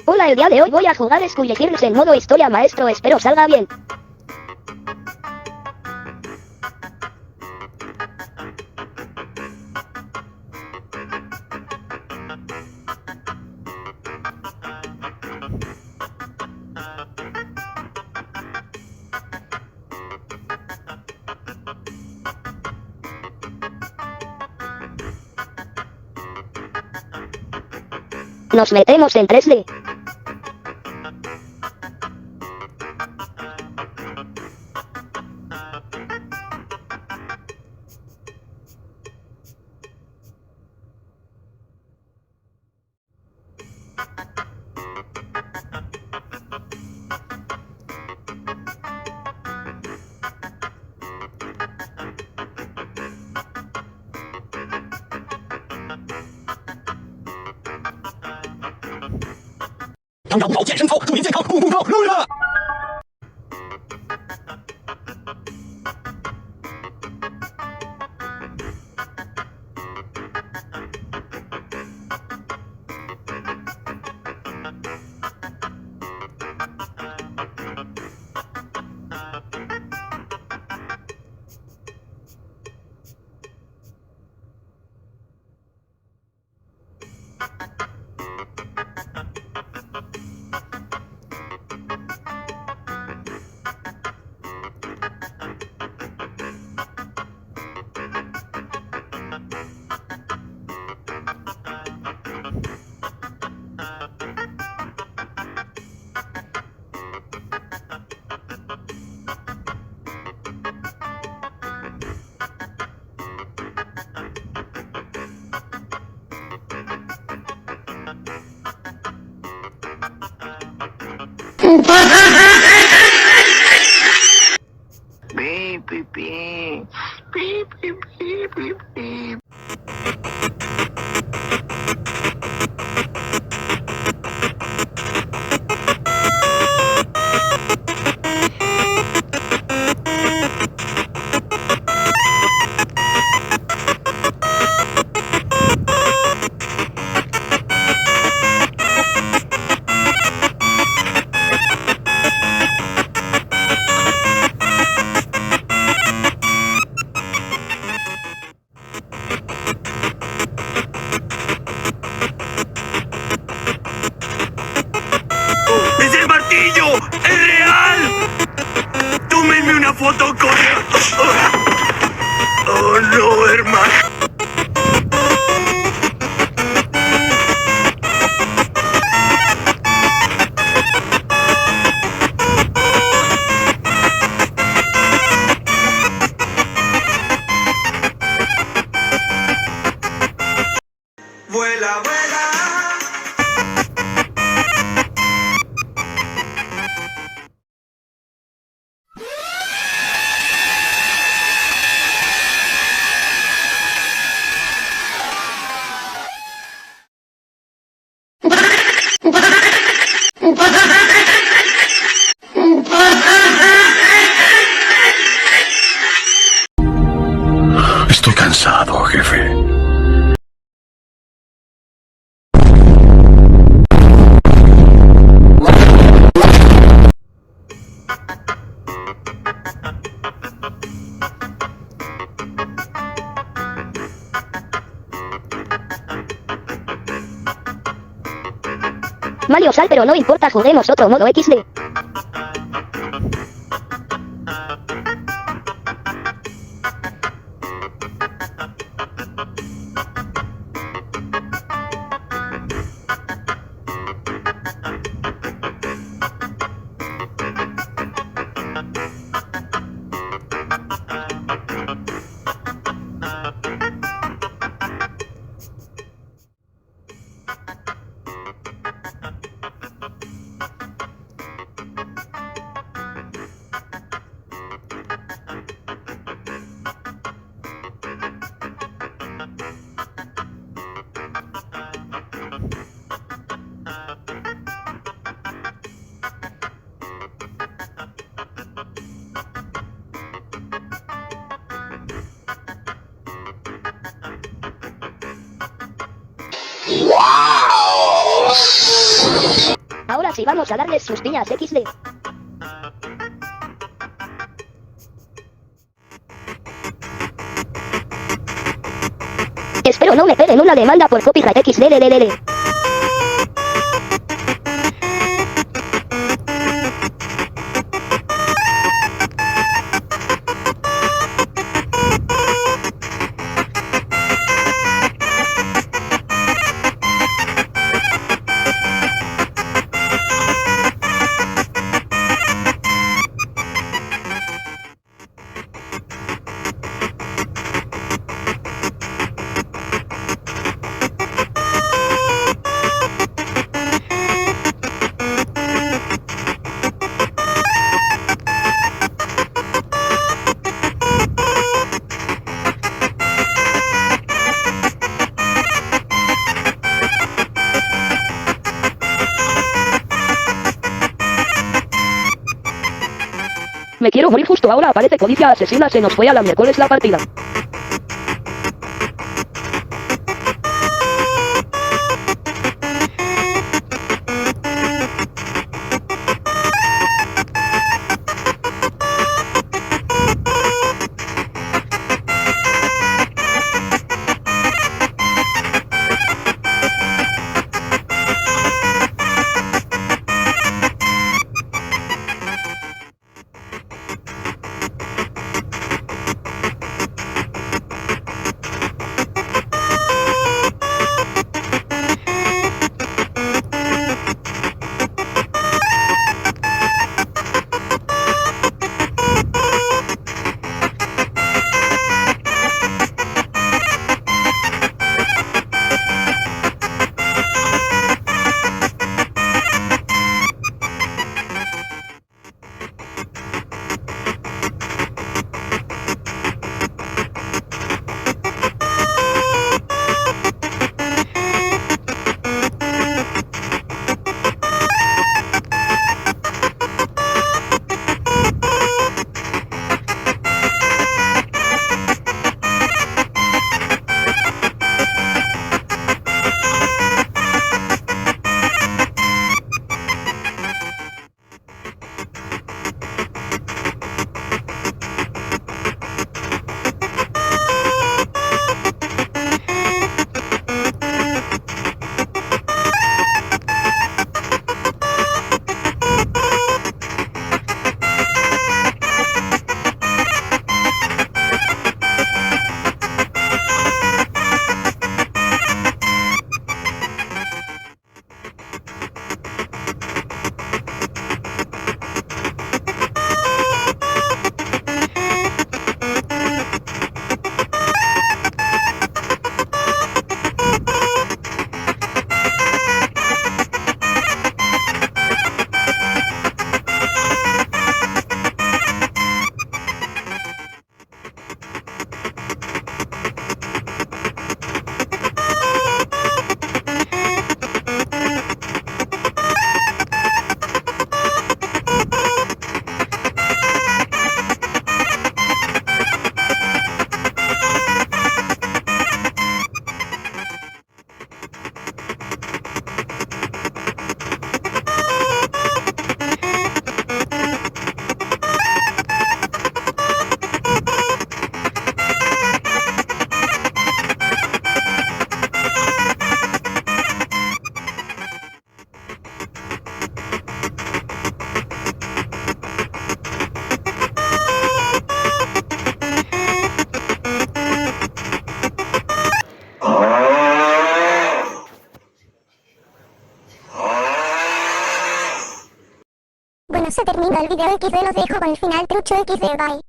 Hola, el día de hoy voy a jugar skullgirls en modo historia maestro, espero salga bien. Nos metemos en 3D.当找不着健身操，祝您健康，步步高，乐乐。Beep, beep, beep. Beep, beep, beep, beep, beep. ¡Es el martillo! ¡Es real! ¡Tómenme una foto con él! ¡Oh, no, hermano! ¡Vuela, vuela! Estoy cansado, jefe. Mario sal, pero no importa, juguemos otro modo XD. Wow! Ahora sí vamos a darles sus piñas XD. Espero no me peguen una demanda por copyright XDDDD. Me quiero morir justo ahora, aparece codicia asesina, se nos fue a la miércoles la partida. Bueno, se termina el video XD, los dejo con el final trucho XD, bye.